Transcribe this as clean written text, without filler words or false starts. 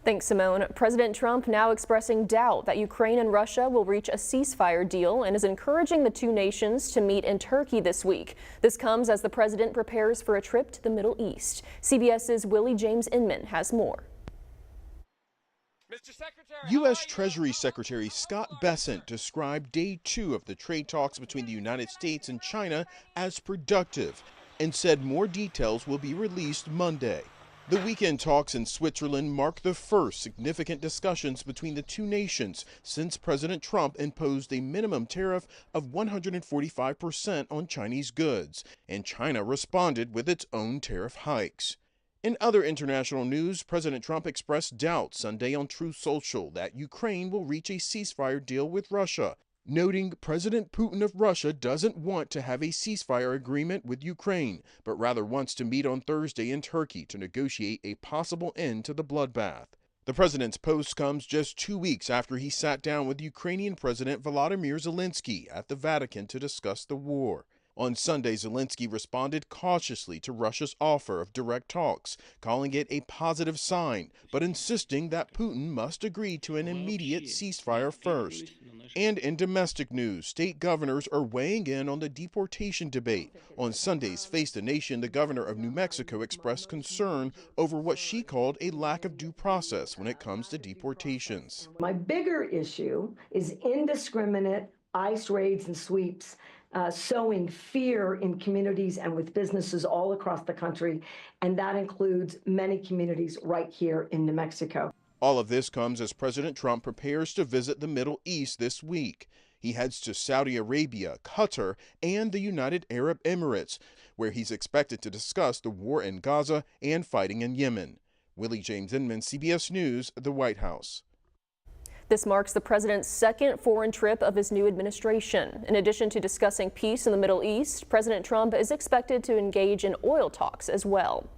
Thanks, Simone. President Trump now expressing doubt that Ukraine and Russia will reach a ceasefire deal and is encouraging the two nations to meet in Turkey this week. This comes as the president prepares for a trip to the Middle East. CBS's Willie James Inman has more. U.S. Treasury Secretary Scott Bessent described day 2 of the trade talks between the United States and China as productive and said more details will be released Monday. The weekend talks in Switzerland mark the first significant discussions between the two nations since President Trump imposed a minimum tariff of 145% on Chinese goods, and China responded with its own tariff hikes. In other international news, President Trump expressed doubt Sunday on Truth Social that Ukraine will reach a ceasefire deal with Russia, noting President Putin of Russia doesn't want to have a ceasefire agreement with Ukraine, but rather wants to meet on Thursday in Turkey to negotiate a possible end to the bloodbath. The president's post comes just 2 weeks after he sat down with Ukrainian President Volodymyr Zelensky at the Vatican to discuss the war. On Sunday, Zelensky responded cautiously to Russia's offer of direct talks, calling it a positive sign, but insisting that Putin must agree to an immediate ceasefire first. And in domestic news, state governors are weighing in on the deportation debate. On Sunday's Face the Nation, the governor of New Mexico expressed concern over what she called a lack of due process when it comes to deportations. My bigger issue is indiscriminate ICE raids and sweeps, sowing fear in communities and with businesses all across the country, and that includes many communities right here in New Mexico. All of this comes as President Trump prepares to visit the Middle East this week. He heads to Saudi Arabia, Qatar, and the United Arab Emirates, where he's expected to discuss the war in Gaza and fighting in Yemen. Willie James Inman, CBS News, the White House. This marks the president's second foreign trip of his new administration. In addition to discussing peace in the Middle East, President Trump is expected to engage in oil talks as well.